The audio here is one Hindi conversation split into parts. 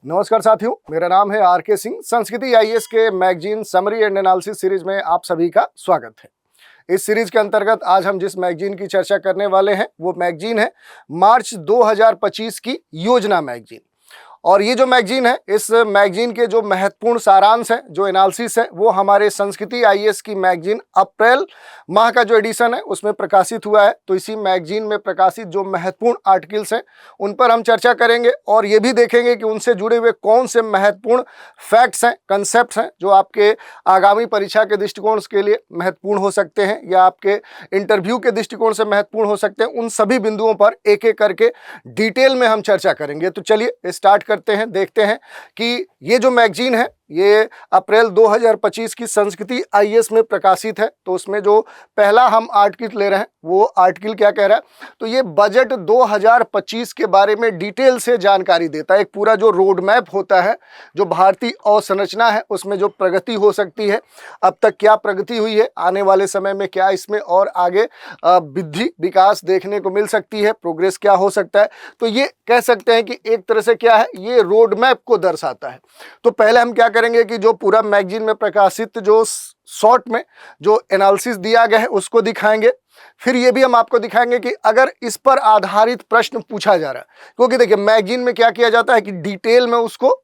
नमस्कार साथियों, मेरा नाम है आर के सिंह। संस्कृति आईएएस के magazine summary and analysis series में आप सभी का स्वागत है। इस सीरीज के अंतर्गत आज हम जिस मैगजीन की चर्चा करने वाले हैं वो मैगजीन है मार्च 2025 की योजना मैगजीन। और ये जो मैगजीन है, इस मैगजीन के जो महत्वपूर्ण सारांश है, जो एनालिसिस है, वो हमारे संस्कृति आईएएस की मैगजीन अप्रैल माह का जो एडिशन है उसमें प्रकाशित हुआ है। तो इसी मैगजीन में प्रकाशित जो महत्वपूर्ण आर्टिकल्स हैं उन पर हम चर्चा करेंगे और ये भी देखेंगे कि उनसे जुड़े हुए कौन से महत्वपूर्ण फैक्ट्स हैं, कंसेप्ट्स हैं जो आपके आगामी परीक्षा के दृष्टिकोण के लिए महत्वपूर्ण हो सकते हैं या आपके इंटरव्यू के दृष्टिकोण से महत्वपूर्ण हो सकते हैं। उन सभी बिंदुओं पर एक एक करके डिटेल में हम चर्चा करेंगे। तो चलिए स्टार्ट करते हैं, देखते हैं कि ये जो मैगजीन है ये अप्रैल 2025 की संस्कृति आईएएस में प्रकाशित है। तो उसमें जो पहला हम आर्टिकल ले रहे हैं वो आर्टिकल क्या कह रहा है, तो ये बजट 2025 के बारे में डिटेल से जानकारी देता है। एक पूरा जो रोड मैप होता है, जो भारतीय अवसंरचना है, उसमें जो प्रगति हो सकती है, अब तक क्या प्रगति हुई है, आने वाले समय में क्या इसमें और आगे वृद्धि विकास देखने को मिल सकती है, प्रोग्रेस क्या हो सकता है। तो ये कह सकते हैं कि एक तरह से क्या है, ये रोड मैप को दर्शाता है। तो पहले हम क्या करेंगे कि जो पूरा मैगजीन में प्रकाशित जो शॉर्ट में जो एनालिसिस दिया गया है उसको दिखाएंगे। फिर ये भी हम आपको दिखाएंगे कि अगर इस पर आधारित प्रश्न पूछा जा रहा है, क्योंकि देखिए मैगजीन में क्या किया जाता है कि डिटेल में उसको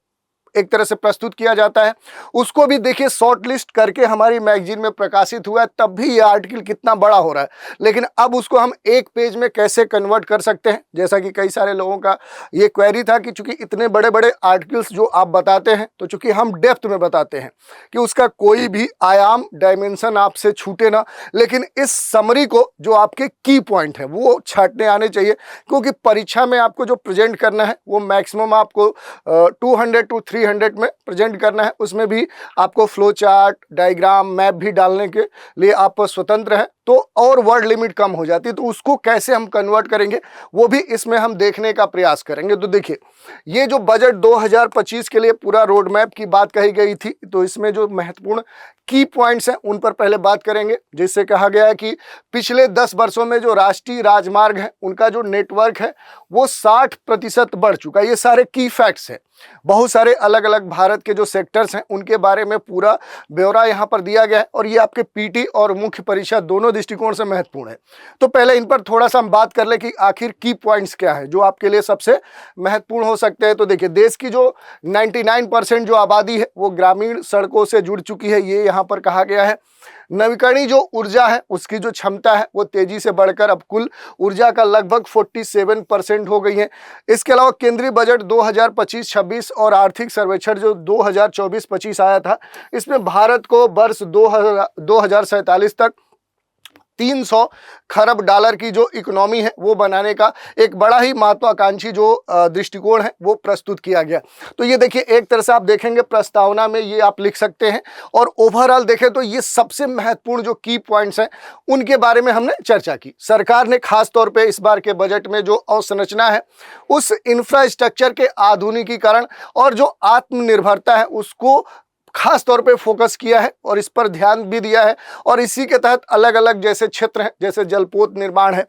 एक तरह से प्रस्तुत किया जाता है, उसको भी देखिए शॉर्ट लिस्ट करके हमारी मैगजीन में प्रकाशित हुआ है, तब भी ये आर्टिकल कितना बड़ा हो रहा है। लेकिन अब उसको हम एक पेज में कैसे कन्वर्ट कर सकते हैं, जैसा कि कई सारे लोगों का ये क्वेरी था कि चूंकि इतने बड़े बड़े आर्टिकल्स जो आप बताते हैं, तो चूंकि हम डेप्थ में बताते हैं कि उसका कोई भी आयाम डायमेंशन आपसे छूटे ना, लेकिन इस समरी को जो आपके की पॉइंट है वो छाटने आने चाहिए, क्योंकि परीक्षा में आपको जो प्रेजेंट करना है वो मैक्सिमम आपको 200 to 300 में प्रेजेंट करना है। उसमें भी आपको फ्लो चार्ट, डायग्राम, मैप भी डालने के लिए आप स्वतंत्र हैं, तो और वर्ड लिमिट कम हो जाती है। तो उसको कैसे हम कन्वर्ट करेंगे वो भी इसमें हम देखने का प्रयास करेंगे। तो देखिए ये जो बजट 2025 के लिए पूरा रोड मैप की बात कही गई थी, तो इसमें जो महत्वपूर्ण की पॉइंट्स हैं उन पर पहले बात करेंगे। जिससे कहा गया है कि पिछले 10 वर्षों में जो राष्ट्रीय राजमार्ग है उनका जो नेटवर्क है वो 60% बढ़ चुका है। ये सारे की फैक्ट्स हैं। बहुत सारे अलग अलग भारत के जो सेक्टर्स हैं उनके बारे में पूरा ब्यौरा यहाँ पर दिया गया है और ये आपके पीटी और मुख्य परीक्षा दोनों दृष्टिकोण से महत्वपूर्ण है। तो पहले इन पर थोड़ा सा हम बात कर ले कि आखिर की पॉइंट्स क्या है जो आपके लिए सबसे महत्वपूर्ण हो सकते हैं। तो देखिए देश की जो 99% जो आबादी है वो ग्रामीण सड़कों से जुड़ चुकी है, ये यहाँ पर कहा गया है। नवीकरणीय जो ऊर्जा है उसकी जो क्षमता है वो तेजी से बढ़कर अब कुल ऊर्जा का लगभग 47% हो गई है। इसके अलावा केंद्रीय बजट 2025-26 और आर्थिक सर्वेक्षण जो 2024-25 आया था, इसमें भारत को वर्ष 2047 तक 300 खरब डॉलर की जो इकोनॉमी है वो बनाने का एक बड़ा ही महत्वाकांक्षी जो दृष्टिकोण है वो प्रस्तुत किया गया। तो ये देखिए एक तरह से आप देखेंगे प्रस्तावना में ये आप लिख सकते हैं, और ओवरऑल देखें तो ये सबसे महत्वपूर्ण जो की पॉइंट्स हैं उनके बारे में हमने चर्चा की। सरकार ने खास तौर पे इस बार के बजट में जो अवसंरचना है, उस इंफ्रास्ट्रक्चर के आधुनिकीकरण और जो आत्मनिर्भरता है उसको खास तौर पे फोकस किया है और इस पर ध्यान भी दिया है। और इसी के तहत अलग अलग जैसे क्षेत्र हैं, जैसे जलपोत निर्माण है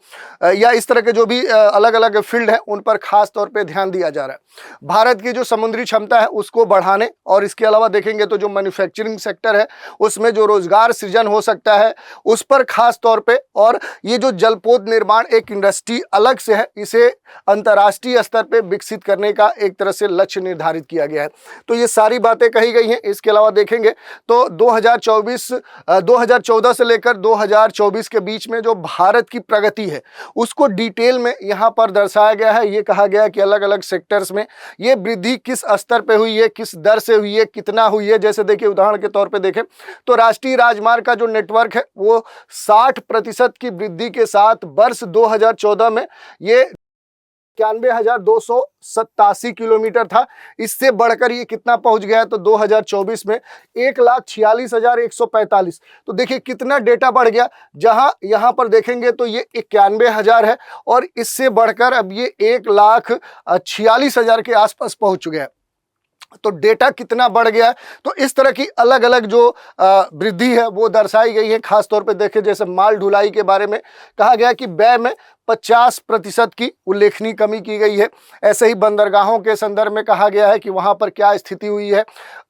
या इस तरह के जो भी अलग अलग फील्ड हैं उन पर खास तौर पे ध्यान दिया जा रहा है। भारत की जो समुद्री क्षमता है उसको बढ़ाने, और इसके अलावा देखेंगे तो जो मैन्युफैक्चरिंग सेक्टर है उसमें जो रोजगार सृजन हो सकता है उस पर खास तौर पे, और ये जो जलपोत निर्माण एक इंडस्ट्री अलग से है, इसे अंतर्राष्ट्रीय स्तर पे विकसित करने का एक तरह से लक्ष्य निर्धारित किया गया है। तो ये सारी बातें कही गई हैं। इसके अलावा देखेंगे तो 2014 से लेकर 2024 के बीच में जो भारत की प्रगति है उसको डिटेल में यहाँ पर दर्शाया गया है। ये कहा गया है कि अलग अलग सेक्टर्स में ये वृद्धि किस स्तर पे हुई है, किस दर से हुई है, कितना हुई है। जैसे देखिए उदाहरण के तौर पे देखें तो राष्ट्रीय राजमार्ग का जो नेटवर्क है वो 60% की वृद्धि के साथ वर्ष 2014 में ये 91,287 किलोमीटर था। इससे बढ़कर ये कितना पहुंच गया है, तो 2024 में 1,46,145। तो देखिए कितना डेटा बढ़ गया। जहां यहां पर देखेंगे तो ये 91,000 है और इससे बढ़कर अब ये 1,46,000 के आसपास पहुंच चुके हैं। तो डेटा कितना बढ़ गया है। तो इस तरह की अलग अलग जो वृद्धि है वो दर्शाई गई है। खासतौर पे देखें, जैसे माल ढुलाई के बारे में कहा गया कि व्यय में 50% की उल्लेखनीय कमी की गई है। ऐसे ही बंदरगाहों के संदर्भ में कहा गया है कि वहां पर क्या स्थिति हुई है।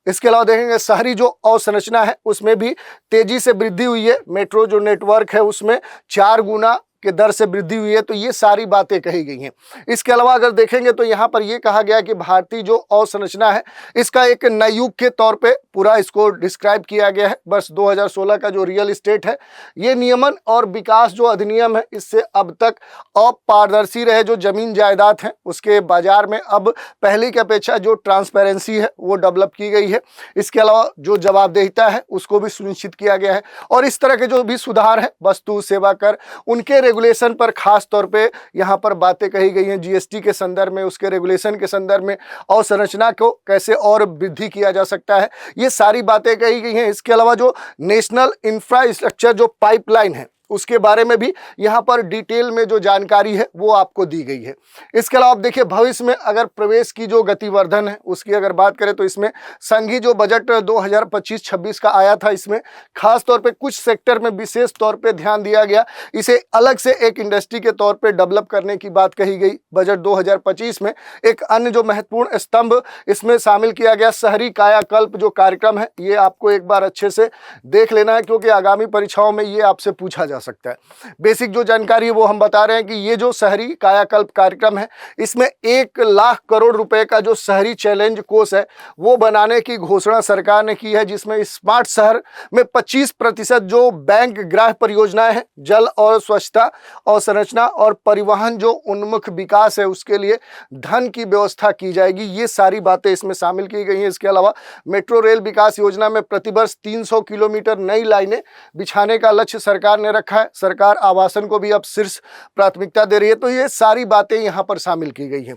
इसके अलावा देखेंगे शहरी जो अवसंरचना है उसमें भी तेजी से वृद्धि हुई है। मेट्रो जो नेटवर्क है उसमें 4 गुना के दर से वृद्धि हुई है। तो ये सारी बातें कही गई हैं। इसके अलावा अगर देखेंगे तो यहाँ पर ये कहा गया कि भारतीय जो अवसंरचना है इसका एक नए युग के तौर पे पूरा इसको डिस्क्राइब किया गया है। वर्ष 2016 का जो रियल एस्टेट है, ये नियमन और विकास जो अधिनियम है इससे अब तक अपारदर्शी रहे जो जमीन जायदाद है उसके बाजार में अब पहले की अपेक्षा जो ट्रांसपेरेंसी है वो डेवलप की गई है। इसके अलावा जो जवाबदेहिता है उसको भी सुनिश्चित किया गया है। और इस तरह के जो भी सुधार है, वस्तु सेवा कर, उनके रेगुलेशन पर खास तौर पे यहाँ पर बातें कही गई हैं। जीएसटी के संदर्भ में, उसके रेगुलेशन के संदर्भ में अवसंरचना को कैसे और वृद्धि किया जा सकता है, ये सारी बातें कही गई हैं। इसके अलावा जो नेशनल इंफ्रास्ट्रक्चर जो पाइपलाइन है उसके बारे में भी यहाँ पर डिटेल में जो जानकारी है वो आपको दी गई है। इसके अलावा आप देखिए, भविष्य में अगर प्रवेश की जो गतिवर्धन है उसकी अगर बात करें तो इसमें संघीय जो बजट 2025-26 का आया था, इसमें खास तौर पे कुछ सेक्टर में विशेष तौर पे ध्यान दिया गया। इसे अलग से एक इंडस्ट्री के तौर पे डेवलप करने की बात कही गई। बजट 2025 में एक अन्य जो महत्वपूर्ण स्तंभ इसमें शामिल किया गया शहरी कायाकल्प जो कार्यक्रम है, ये आपको एक बार अच्छे से देख लेना है क्योंकि आगामी परीक्षाओं में ये आपसे पूछा जा सकता है। बेसिक जो जानकारी है वो हम बता रहे हैं कि ये जो शहरी कायाकल्प कार्यक्रम है इसमें 1 लाख करोड़ रुपए का जो शहरी चैलेंज कोष है वो बनाने की घोषणा सरकार ने की है, जिसमें स्मार्ट शहर में 25% जो बैंक ग्राह्य परियोजनाएं हैं, जल और स्वच्छता और संरचना और परिवहन जो उन्मुख विकास है उसके लिए धन की व्यवस्था की जाएगी। ये सारी बातें इसमें शामिल की गई हैं। इसके अलावा मेट्रो रेल विकास योजना में प्रतिवर्ष 300 किलोमीटर नई लाइनें बिछाने का लक्ष्य सरकार ने रखा है। सरकार आवासन को भी अब शीर्ष प्राथमिकता दे रही है। तो ये सारी बातें यहाँ पर शामिल की गई हैं।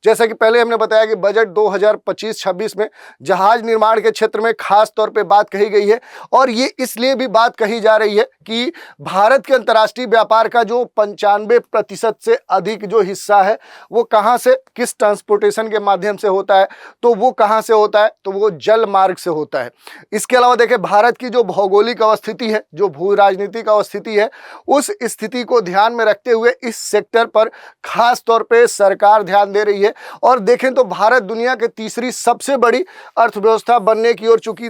जैसा कि पहले हमने बताया कि बजट 2025-26 में जहाज निर्माण के क्षेत्र में खास तौर पे बात कही गई है। और ये इसलिए भी बात कही जा रही है कि भारत के अंतर्राष्ट्रीय व्यापार का जो 95% से अधिक जो हिस्सा है वो कहाँ से, किस ट्रांसपोर्टेशन के माध्यम से होता है, तो वो कहाँ से होता है, तो वो जल मार्ग से होता है। इसके अलावा देखिए, भारत की जो भौगोलिक अवस्थिति है, जो भू राजनीतिक अवस्थिति है, उस स्थिति को ध्यान में रखते हुए इस सेक्टर पर खास तौर पर सरकार ध्यान दे रही है। और देखें तो भारत दुनिया के तीसरी सबसे बड़ी अर्थव्यवस्था बनने की ओर चूंकि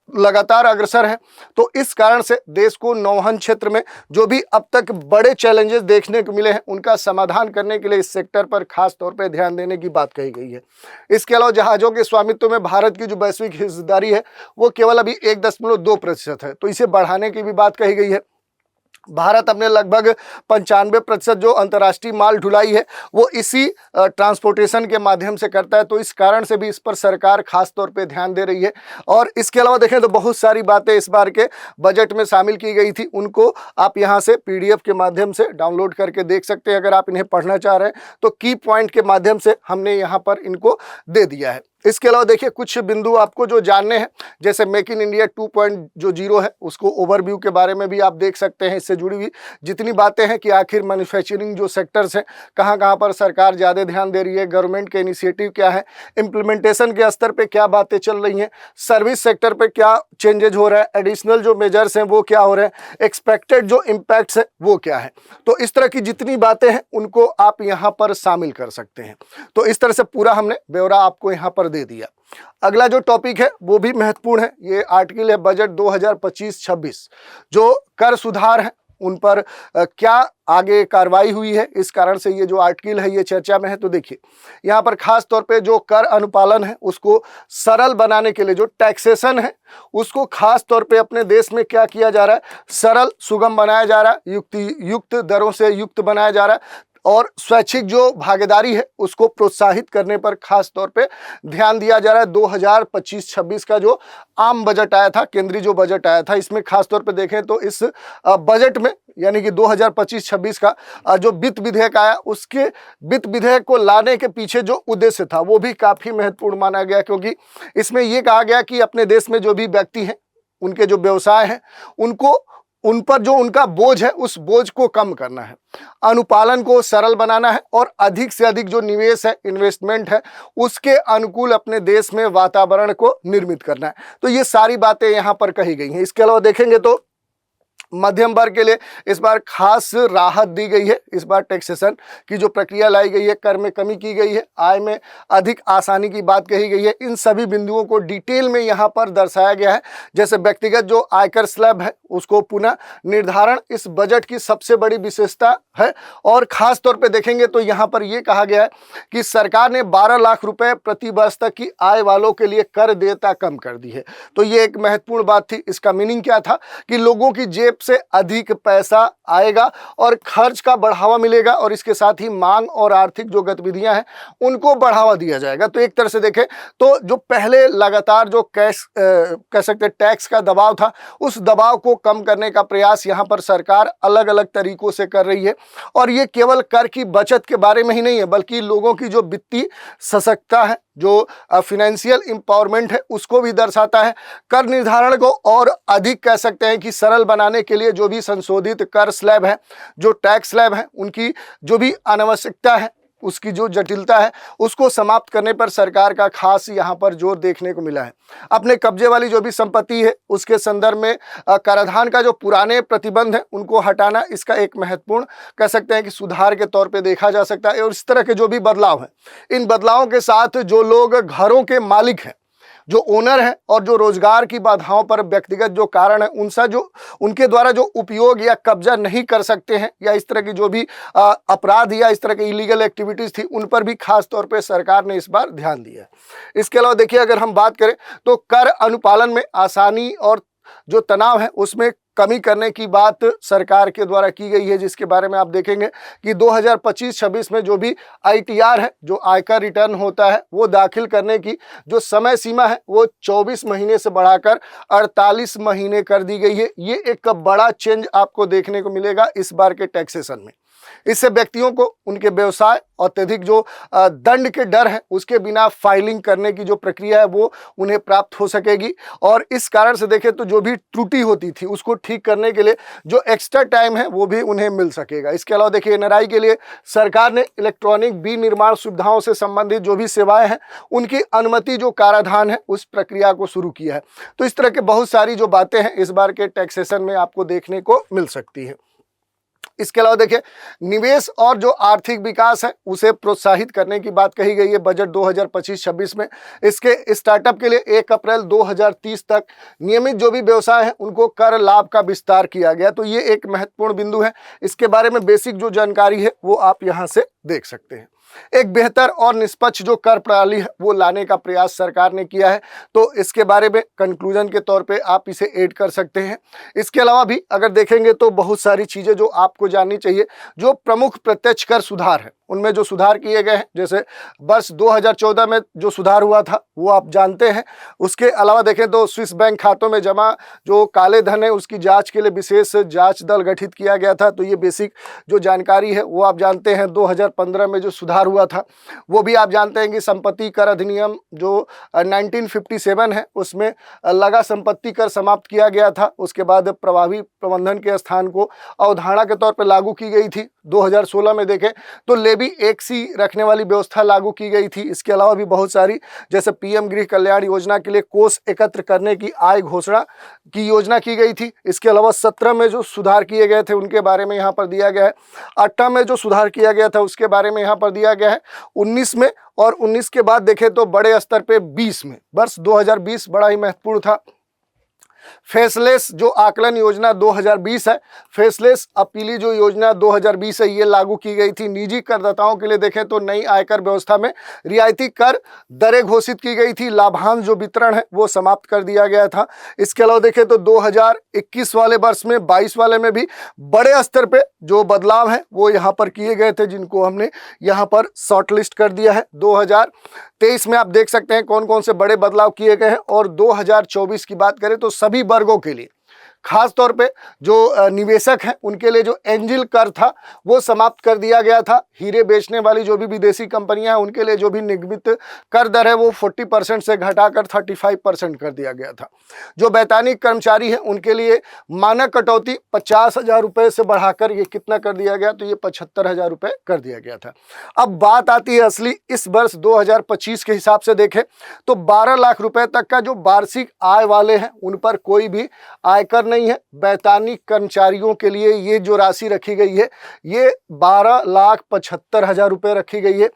लगातार अग्रसर है, तो इस कारण से देश को नौवहन क्षेत्र में जो भी अब तक बड़े चैलेंजेस देखने को मिले हैं उनका समाधान करने के लिए इस सेक्टर पर खास तौर पर ध्यान देने की बात कही गई है। इसके अलावा जहाजों के स्वामित्व में भारत की जो वैश्विक हिस्सेदारी है वो केवल अभी 1.2% है, तो इसे बढ़ाने की भी बात कही गई है। भारत अपने लगभग 95% जो अंतर्राष्ट्रीय माल ढुलाई है वो इसी ट्रांसपोर्टेशन के माध्यम से करता है। तो इस कारण से भी इस पर सरकार खास तौर पे ध्यान दे रही है। और इसके अलावा देखें तो बहुत सारी बातें इस बार के बजट में शामिल की गई थी, उनको आप यहां से PDF के माध्यम से डाउनलोड करके देख सकते हैं। अगर आप इन्हें पढ़ना चाह रहे हैं तो की पॉइंट के माध्यम से हमने यहाँ पर इनको दे दिया है। इसके अलावा देखिए, कुछ बिंदु आपको जो जानने हैं, जैसे मेक इन इंडिया 2.0 है, उसको ओवरव्यू के बारे में भी आप देख सकते हैं। इससे जुड़ी हुई जितनी बातें हैं कि आखिर मैन्युफैक्चरिंग जो सेक्टर्स हैं कहाँ कहाँ पर सरकार ज़्यादा ध्यान दे रही है, गवर्नमेंट के इनिशिएटिव क्या है, इम्प्लीमेंटेशन के स्तर पे क्या बातें चल रही हैं, सर्विस सेक्टर पे क्या चेंजेज हो रहा है, एडिशनल जो मेजर्स हैं वो क्या हो रहे हैं, एक्सपेक्टेड जो इम्पैक्ट्स है वो क्या है। तो इस तरह की जितनी बातें हैं उनको आप यहाँ पर शामिल कर सकते हैं। तो इस तरह से पूरा हमने ब्यौरा आपको यहाँ पर दे दिया। अगला जो टॉपिक है वो भी महत्वपूर्ण है। ये आर्टिकल है बजट 2025-26, जो कर सुधार है उन पर क्या आगे कार्रवाई हुई है, इस कारण से ये जो आर्टिकल है ये चर्चा में है। तो देखिए, यहाँ पर खास तौर पे जो कर अनुपालन है उसको सरल बनाने के लिए जो टैक्सेशन है उसको खास तौर पे अपने देश में क्या किया जा रहा है, सरल सुगम बनाया जा रहा है, युक्त दरों से युक्त बनाया जा रहा है। और स्वैच्छिक जो भागीदारी है उसको प्रोत्साहित करने पर खास तौर पे ध्यान दिया जा रहा है। 2025-26 का जो आम बजट आया था, केंद्रीय जो बजट आया था, इसमें खास तौर पे देखें तो इस बजट में यानी कि 2025-26 का जो वित्त विधेयक आया, उसके वित्त विधेयक को लाने के पीछे जो उद्देश्य था वो भी काफ़ी महत्वपूर्ण माना गया, क्योंकि इसमें ये कहा गया कि अपने देश में जो भी व्यक्ति हैं, उनके जो व्यवसाय हैं, उनको उन पर जो उनका बोझ है उस बोझ को कम करना है, अनुपालन को सरल बनाना है और अधिक से अधिक जो निवेश है, इन्वेस्टमेंट है, उसके अनुकूल अपने देश में वातावरण को निर्मित करना है। तो ये सारी बातें यहाँ पर कही गई हैं। इसके अलावा देखेंगे तो मध्यम वर्ग के लिए इस बार खास राहत दी गई है। इस बार टैक्सेशन की जो प्रक्रिया लाई गई है, कर में कमी की गई है, आय में अधिक आसानी की बात कही गई है। इन सभी बिंदुओं को डिटेल में यहाँ पर दर्शाया गया है। जैसे व्यक्तिगत जो आयकर स्लैब है उसको पुनः निर्धारण इस बजट की सबसे बड़ी विशेषता है। और खास तौर पे देखेंगे तो यहाँ पर यह कहा गया है कि सरकार ने 12 लाख रुपए प्रति वर्ष तक की आय वालों के लिए कर देयता कम कर दी है। तो ये एक महत्वपूर्ण बात थी। इसका मीनिंग क्या था कि लोगों की जेब से अधिक पैसा आएगा और खर्च का बढ़ावा मिलेगा और इसके साथ ही मांग और आर्थिक जो गतिविधियां हैं उनको बढ़ावा दिया जाएगा। तो एक तरह से देखें तो जो पहले लगातार जो कैश कह सकते टैक्स का दबाव था, उस दबाव को कम करने का प्रयास यहाँ पर सरकार अलग अलग तरीकों से कर रही है। और ये केवल कर की बचत के बारे में ही नहीं है, बल्कि लोगों की जो वित्तीय सशक्तता है, जो फाइनेंशियल एम्पावरमेंट है, उसको भी दर्शाता है। कर निर्धारण को और अधिक कह सकते हैं कि सरल बनाने के लिए जो भी संशोधित कर स्लैब है, जो टैक्स स्लैब है, उनकी जो भी अनावश्यकता है, उसकी जो जटिलता है, उसको समाप्त करने पर सरकार का खास यहाँ पर जोर देखने को मिला है। अपने कब्जे वाली जो भी संपत्ति है उसके संदर्भ में कराधान का जो पुराने प्रतिबंध है उनको हटाना, इसका एक महत्वपूर्ण कह सकते हैं कि सुधार के तौर पे देखा जा सकता है। और इस तरह के जो भी बदलाव हैं, इन बदलावों के साथ जो लोग घरों के मालिक हैं, जो ओनर है और जो रोजगार की बाधाओं पर व्यक्तिगत जो कारण है, उनसा जो उनके द्वारा जो उपयोग या कब्जा नहीं कर सकते हैं, या इस तरह की जो भी अपराध या इस तरह की इलीगल एक्टिविटीज थी, उन पर भी खास तौर पे सरकार ने इस बार ध्यान दिया है। इसके अलावा देखिए, अगर हम बात करें तो कर अनुपालन में आसानी और जो तनाव है उसमें कमी करने की बात सरकार के द्वारा की गई है, जिसके बारे में आप देखेंगे कि 2025-26 में जो भी आईटीआर है, जो आयकर रिटर्न होता है, वो दाखिल करने की जो समय सीमा है वो 24 महीने से बढ़ाकर 48 महीने कर दी गई है। ये एक बड़ा चेंज आपको देखने को मिलेगा इस बार के टैक्सेशन में। इससे व्यक्तियों को उनके व्यवसाय अत्यधिक जो दंड के डर है उसके बिना फाइलिंग करने की जो प्रक्रिया है वो उन्हें प्राप्त हो सकेगी। और इस कारण से देखें तो जो भी त्रुटि होती थी उसको ठीक करने के लिए जो एक्स्ट्रा टाइम है वो भी उन्हें मिल सकेगा। इसके अलावा देखिए, एनआरआई के लिए सरकार ने इलेक्ट्रॉनिक विनिर्माण सुविधाओं से संबंधित जो भी सेवाएं हैं उनकी अनुमति जो कराधान है उस प्रक्रिया को शुरू किया है। तो इस तरह के बहुत सारी जो बातें हैं इस बार के टैक्सेशन में आपको देखने को मिल सकती है। इसके अलावा देखिए, निवेश और जो आर्थिक विकास है उसे प्रोत्साहित करने की बात कही गई है बजट 2025-26 में। इसके स्टार्टअप के लिए 1 अप्रैल 2030 तक नियमित जो भी व्यवसाय है उनको कर लाभ का विस्तार किया गया। तो ये एक महत्वपूर्ण बिंदु है। इसके बारे में बेसिक जो जानकारी है वो आप यहाँ से देख सकते हैं। एक बेहतर और निष्पक्ष जो कर प्रणाली है वो लाने का प्रयास सरकार ने किया है। तो इसके बारे में कंक्लूजन के तौर पे आप इसे ऐड कर सकते हैं। इसके अलावा भी अगर देखेंगे तो बहुत सारी चीज़ें जो आपको जाननी चाहिए। जो प्रमुख प्रत्यक्ष कर सुधार है उनमें जो सुधार किए गए हैं, जैसे वर्ष 2014 में जो सुधार हुआ था वो आप जानते हैं। उसके अलावा देखें तो स्विस बैंक खातों में जमा जो काले धन है उसकी जांच के लिए विशेष जांच दल गठित किया गया था। तो ये बेसिक जो जानकारी है वो आप जानते हैं। 2015 में जो सुधार हुआ था वो भी आप जानते हैं कि संपत्ति कर अधिनियम जो 1957 है उसमें लगा संपत्ति कर समाप्त किया गया था। उसके बाद प्रभावी प्रबंधन के स्थान को अवधारणा के तौर पर लागू की गई थी। 2016 में देखें तो लेवी एक सी रखने वाली व्यवस्था लागू की गई थी। इसके अलावा भी बहुत सारी, जैसे पीएम गृह कल्याण योजना के लिए कोष एकत्र करने की आय घोषणा की योजना की गई थी। इसके अलावा 17 में जो सुधार किए गए थे उनके बारे में यहाँ पर दिया गया है। 18 में जो सुधार किया गया था उसके बारे में यहाँ पर दिया गया है। 19 में, और 19 के बाद देखें तो बड़े स्तर पे 20 में, वर्ष 2020 बड़ा ही महत्वपूर्ण था। फेसलेस जो आकलन योजना 2020 है, फेसलेस अपीली जो योजना 2020 है, ये लागू की गई थी। निजी करदाताओं के लिए देखें तो नई आयकर व्यवस्था में रियायती कर दरें घोषित की गई थी। लाभांश जो वितरण है वो समाप्त कर दिया गया था। इसके अलावा देखें तो 2021 वाले वर्ष में 22 वाले में भी बड़े स्तर पे जो बदलाव है वो यहाँ पर किए गए थे, जिनको हमने यहाँ पर शॉर्ट लिस्ट कर दिया है। 2023 में आप देख सकते हैं कौन कौन से बड़े बदलाव किए गए हैं। और 2024 की बात करें तो सभी वर्गों के लिए खास तौर पे जो निवेशक हैं उनके लिए जो एंजल कर था वो समाप्त कर दिया गया था। हीरे बेचने वाली जो भी विदेशी कंपनियां हैं उनके लिए जो भी निगमित कर दर है वो 40% से घटाकर 35% कर दिया गया था। जो वैतनिक कर्मचारी हैं उनके लिए मानक कटौती 50,000 रुपये से बढ़ाकर ये कितना कर दिया गया, तो ये 75,000 रुपये कर दिया गया था। अब बात आती है असली, इस वर्ष 2025 के हिसाब से देखें तो 12 लाख रुपए तक का जो वार्षिक आय वाले हैं उन पर कोई भी आयकर नहीं है। वैतनिक कर्मचारियों के लिए ये जो राशि रखी गई है ये 12,75,000 रुपये रखी गई है।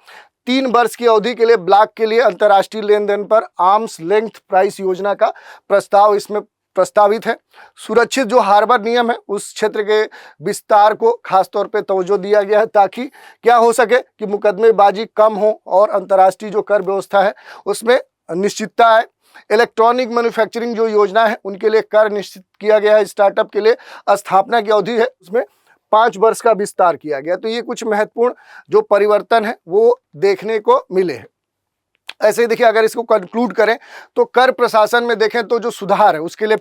3 वर्ष की अवधि के लिए ब्लॉक के लिए अंतर्राष्ट्रीय लेन देन पर आर्म्स लेंथ प्राइस योजना का प्रस्ताव इसमें प्रस्तावित है। सुरक्षित जो हार्बर नियम है उस क्षेत्र के विस्तार को खास तौर पे तवज्जो दिया गया है ताकि क्या हो सके कि मुकदमेबाजी कम हो और अंतर्राष्ट्रीय जो कर व्यवस्था है उसमें निश्चितता है। इलेक्ट्रॉनिक मैन्युफैक्चरिंग जो योजना है उनके लिए कर निश्चित किया गया है। स्टार्टअप के लिए स्थापना की अवधि है उसमें 5 वर्ष का विस्तार किया गया। तो ये कुछ महत्वपूर्ण जो परिवर्तन है वो देखने को मिले हैं। ऐसे ही देखिए, अगर इसको कंक्लूड करें तो कर प्रशासन में देखें तो जो सुधार है उसके लिए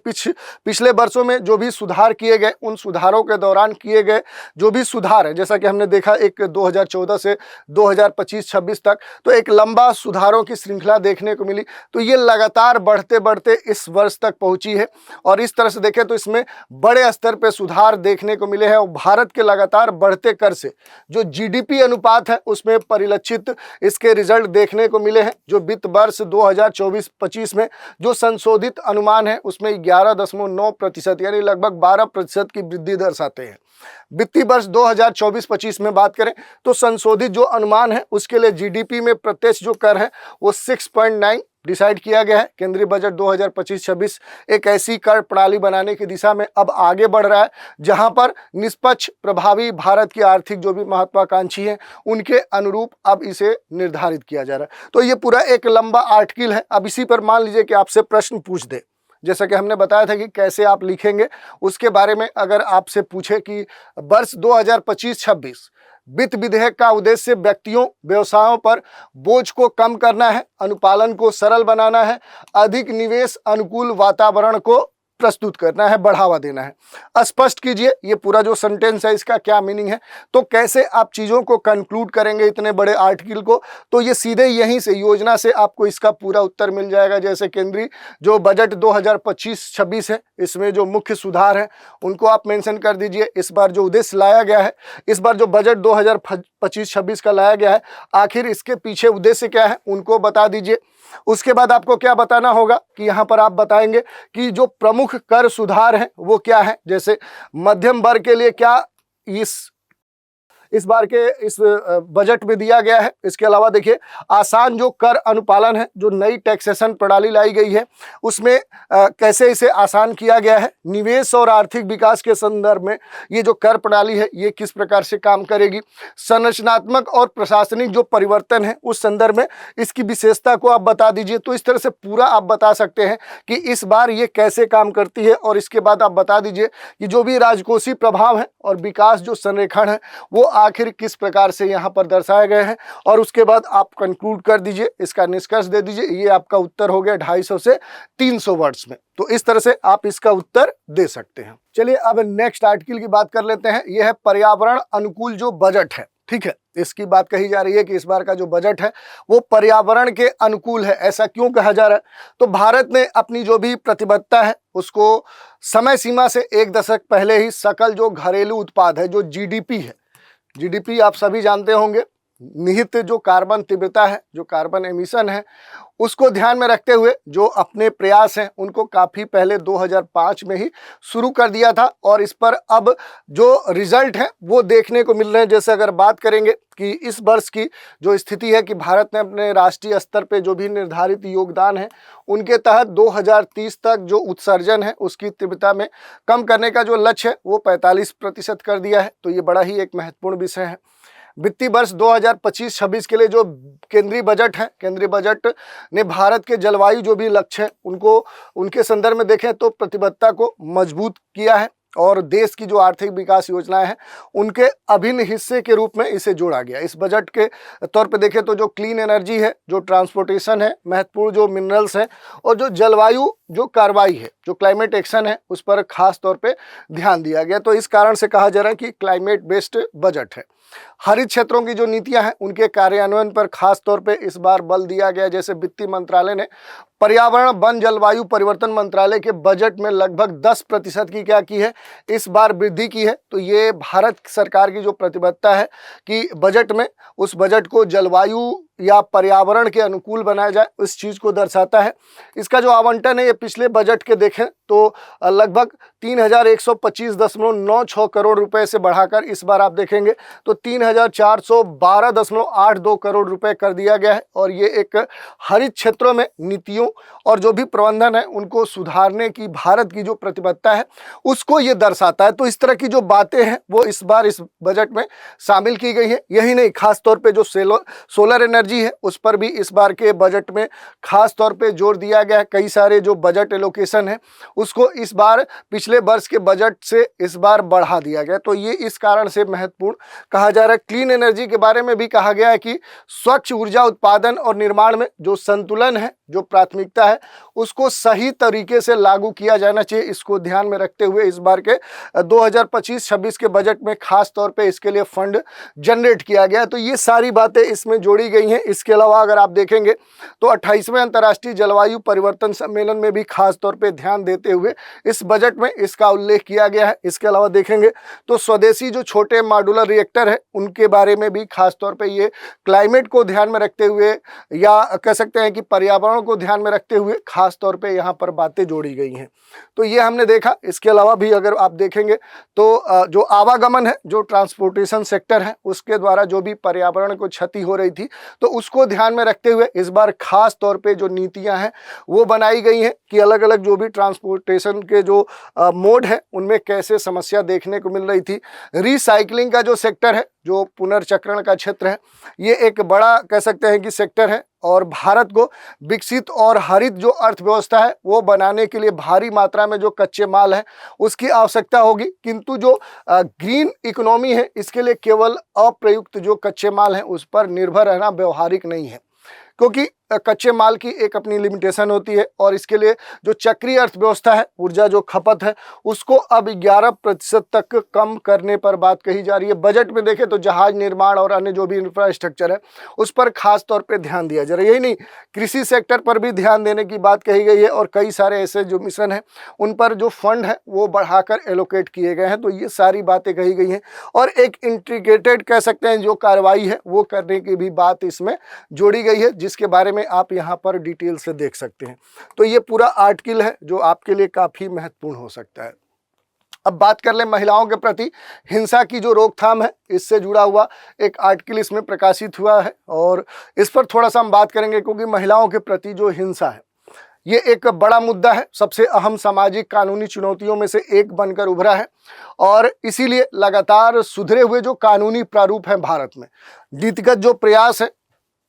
पिछले वर्षों में जो भी सुधार किए गए उन सुधारों के दौरान किए गए जो भी सुधार है, जैसा कि हमने देखा एक 2014 से 2025-26 तक तो एक लंबा सुधारों की श्रृंखला देखने को मिली। तो ये लगातार बढ़ते बढ़ते इस वर्ष तक पहुंची है और इस तरह से देखें तो इसमें बड़े स्तर पर सुधार देखने को मिले हैं। और भारत के लगातार बढ़ते कर से जो GDP अनुपात है उसमें परिलक्षित इसके रिजल्ट देखने को मिले हैं। जो वित्त वर्ष 2024-25 में जो संशोधित अनुमान है उसमें 11.9% यानी लगभग 12% की वृद्धि दर्शाते हैं। वित्तीय वर्ष 2024-25 में बात करें तो संशोधित जो अनुमान है उसके लिए GDP में प्रत्यक्ष जो कर है वो 6.9 डिसाइड किया गया है। केंद्रीय बजट 2025-26 एक ऐसी कर प्रणाली बनाने की दिशा में अब आगे बढ़ रहा है जहां पर निष्पक्ष प्रभावी भारत की आर्थिक जो भी महत्वाकांक्षी हैं उनके अनुरूप अब इसे निर्धारित किया जा रहा है। तो ये पूरा एक लंबा आर्टिकल है। अब इसी पर मान लीजिए कि आपसे प्रश्न पूछ दे, जैसा कि हमने बताया था कि कैसे आप लिखेंगे उसके बारे में अगर आपसे पूछे कि वर्ष 2025-26 वित्त विधेयक का उद्देश्य व्यक्तियों व्यवसायों पर बोझ को कम करना है, अनुपालन को सरल बनाना है, अधिक निवेश अनुकूल वातावरण को प्रस्तुत करना है, बढ़ावा देना है। स्पष्ट कीजिए ये पूरा जो सेंटेंस है इसका क्या मीनिंग है। तो कैसे आप चीज़ों को कंक्लूड करेंगे इतने बड़े आर्टिकल को, तो ये सीधे यहीं से योजना से आपको इसका पूरा उत्तर मिल जाएगा। जैसे केंद्रीय जो बजट 2025-26 है इसमें जो मुख्य सुधार है उनको आप मेंशन कर दीजिए। इस बार जो उद्देश्य लाया गया है, इस बार जो बजट 2025-26 का लाया गया है, आखिर इसके पीछे उद्देश्य क्या है उनको बता दीजिए। उसके बाद आपको क्या बताना होगा कि यहाँ पर आप बताएंगे कि जो प्रमुख कर सुधार हैं वो क्या है। जैसे मध्यम वर्ग के लिए क्या इस बार के इस बजट में दिया गया है। इसके अलावा देखिए आसान जो कर अनुपालन है, जो नई टैक्सेशन प्रणाली लाई गई है उसमें कैसे इसे आसान किया गया है। निवेश और आर्थिक विकास के संदर्भ में ये जो कर प्रणाली है ये किस प्रकार से काम करेगी। संरचनात्मक और प्रशासनिक जो परिवर्तन है उस संदर्भ में इसकी विशेषता को आप बता दीजिए। तो इस तरह से पूरा आप बता सकते हैं कि इस बार ये कैसे काम करती है। और इसके बाद आप बता दीजिए कि जो भी राजकोषीय प्रभाव है और विकास जो संरेखण है वो आखिर किस प्रकार से यहाँ पर दर्शाए गए हैं। और उसके बाद आप कंक्लूड कर दीजिए, इसका निष्कर्ष दे दीजिए। ये आपका उत्तर हो गया 250 से 300 वर्ड्स में। तो इस तरह से आप इसका उत्तर दे सकते हैं। चलिए अब नेक्स्ट आर्टिकल की बात कर लेते हैं। यह है पर्यावरण अनुकूल जो बजट है। ठीक है, इसकी बात कही जा रही है कि इस बार का जो बजट है वो पर्यावरण के अनुकूल है। ऐसा क्यों कहा जा रहा है? तो भारत ने अपनी जो भी प्रतिबद्धता है उसको समय सीमा से 1 दशक पहले ही सकल जो घरेलू उत्पाद है, जो GDP है, GDP आप सभी जानते होंगे, निहित जो कार्बन तीव्रता है, जो कार्बन एमिशन है, उसको ध्यान में रखते हुए जो अपने प्रयास हैं उनको काफ़ी पहले 2005 में ही शुरू कर दिया था। और इस पर अब जो रिजल्ट हैं वो देखने को मिल रहे हैं। जैसे अगर बात करेंगे कि इस वर्ष की जो स्थिति है कि भारत ने अपने राष्ट्रीय स्तर पे जो भी निर्धारित योगदान है उनके तहत 2030 तक जो उत्सर्जन है उसकी तीव्रता में कम करने का जो लक्ष्य है वो 45% कर दिया है। तो ये बड़ा ही एक महत्वपूर्ण विषय है। वित्तीय वर्ष 2025-26 के लिए जो केंद्रीय बजट है, केंद्रीय बजट ने भारत के जलवायु जो भी लक्ष्य है उनको उनके संदर्भ में देखें तो प्रतिबद्धता को मजबूत किया है। और देश की जो आर्थिक विकास योजनाएं हैं उनके अभिन्न हिस्से के रूप में इसे जोड़ा गया। इस बजट के तौर पे देखें तो जो क्लीन एनर्जी है, जो ट्रांसपोर्टेशन है, महत्वपूर्ण जो मिनरल्स हैं और जो जलवायु जो कार्रवाई है, जो क्लाइमेट एक्शन है, उस पर खास तौर पे ध्यान दिया गया। तो इस कारण से कहा जा रहा है कि क्लाइमेट बेस्ड बजट है। हरित क्षेत्रों की जो नीतियां हैं उनके कार्यान्वयन पर खास तौर पे इस बार बल दिया गया। जैसे वित्त मंत्रालय ने पर्यावरण, वन, जलवायु परिवर्तन मंत्रालय के बजट में लगभग 10% की क्या की है, इस बार वृद्धि की है। तो ये भारत सरकार की जो प्रतिबद्धता है कि बजट में उस बजट को जलवायु या पर्यावरण के अनुकूल बनाया जाए, उस चीज़ को दर्शाता है। इसका जो आवंटन है ये पिछले बजट के देखें तो लगभग 3125.96 करोड़ रुपए से बढ़ाकर इस बार आप देखेंगे तो 3412.82 करोड़ रुपए कर दिया गया है। और ये एक हरित क्षेत्रों में नीतियों और जो भी प्रबंधन है उनको सुधारने की भारत की जो प्रतिबद्धता है उसको ये दर्शाता है। तो इस तरह की जो बातें हैं वो इस बार इस बजट में शामिल की गई है। यही नहीं, खास तौर पे जो सोलर एनर्जी है उस पर भी इस बार के बजट में खास तौर पे जोर दिया गया है। कई सारे जो बजट एलोकेशन है उसको इस बार पिछले वर्ष के बजट से इस बार बढ़ा दिया गया। तो ये इस कारण से महत्वपूर्ण कहा जा रहा है। क्लीन एनर्जी के बारे में भी कहा गया है कि स्वच्छ ऊर्जा उत्पादन और निर्माण में जो संतुलन है, जो प्राथमिकता है, उसको सही तरीके से लागू किया जाना चाहिए। इसको ध्यान में रखते हुए इस बार के 2025-26 के बजट में खास तौर पे इसके लिए फंड जनरेट किया गया। तो ये सारी बातें इसमें जोड़ी गई हैं। इसके अलावा अगर आप देखेंगे तो 28वें अंतर्राष्ट्रीय जलवायु परिवर्तन सम्मेलन में भी खास तौर पे ध्यान देते हुए इस बजट में इसका उल्लेख किया गया है। इसके अलावा देखेंगे तो स्वदेशी जो छोटे मॉड्यूलर रिएक्टर है उनके बारे में भी खास तौर पे ये क्लाइमेट को ध्यान में रखते हुए या कह सकते हैं कि पर्यावरण को ध्यान में रखते हुए खास तौर पे यहाँ पर बातें जोड़ी गई हैं। तो ये हमने देखा। इसके अलावा भी अगर आप देखेंगे तो जो आवागमन है, जो ट्रांसपोर्टेशन सेक्टर है, उसके द्वारा जो भी पर्यावरण को क्षति हो रही थी तो उसको ध्यान में रखते हुए इस बार खास तौर पे जो नीतियां हैं वो बनाई गई हैं कि अलग अलग जो भी ट्रांसपोर्टेशन के जो मोड है उनमें कैसे समस्या देखने को मिल रही थी। रिसाइकलिंग का जो सेक्टर है, जो पुनर्चक्रण का क्षेत्र है, ये एक बड़ा कह सकते हैं कि सेक्टर है और भारत को विकसित और हरित जो अर्थव्यवस्था है वो बनाने के लिए भारी मात्रा में जो कच्चे माल है उसकी आवश्यकता होगी। किंतु जो ग्रीन इकोनॉमी है इसके लिए केवल अप्रयुक्त जो कच्चे माल हैं उस पर निर्भर रहना व्यवहारिक नहीं है, क्योंकि कच्चे माल की एक अपनी लिमिटेशन होती है और इसके लिए जो चक्रीय अर्थव्यवस्था है, ऊर्जा जो खपत है, उसको अब 11% तक कम करने पर बात कही जा रही है। बजट में देखें तो जहाज निर्माण और अन्य जो भी इंफ्रास्ट्रक्चर है उस पर खास तौर पे ध्यान दिया जा रहा है। यही नहीं, कृषि सेक्टर पर भी ध्यान देने की बात कही गई है और कई सारे ऐसे जो मिशन है उन पर जो फंड है वो बढ़ाकर एलोकेट किए गए हैं। तो ये सारी बातें कही गई हैं और एक इंटीग्रेटेड कह सकते हैं जो कार्रवाई है वो करने की भी बात इसमें जोड़ी गई है, जिसके बारे में आप यहाँ पर डिटेल से देख सकते हैं। तो ये पूरा आर्टिकल है जो आपके लिए काफ़ी महत्वपूर्ण हो सकता है। अब बात कर लें महिलाओं के प्रति हिंसा की जो रोकथाम है, इससे जुड़ा हुआ एक आर्टिकल इसमें प्रकाशित हुआ है और इस पर थोड़ा सा हम बात करेंगे, क्योंकि महिलाओं के प्रति जो हिंसा है ये एक बड़ा मुद्दा है, सबसे अहम सामाजिक कानूनी चुनौतियों में से एक बनकर उभरा है और इसीलिए लगातार सुधरे हुए जो कानूनी प्रारूप हैं भारत में, नीतिगत जो प्रयास है,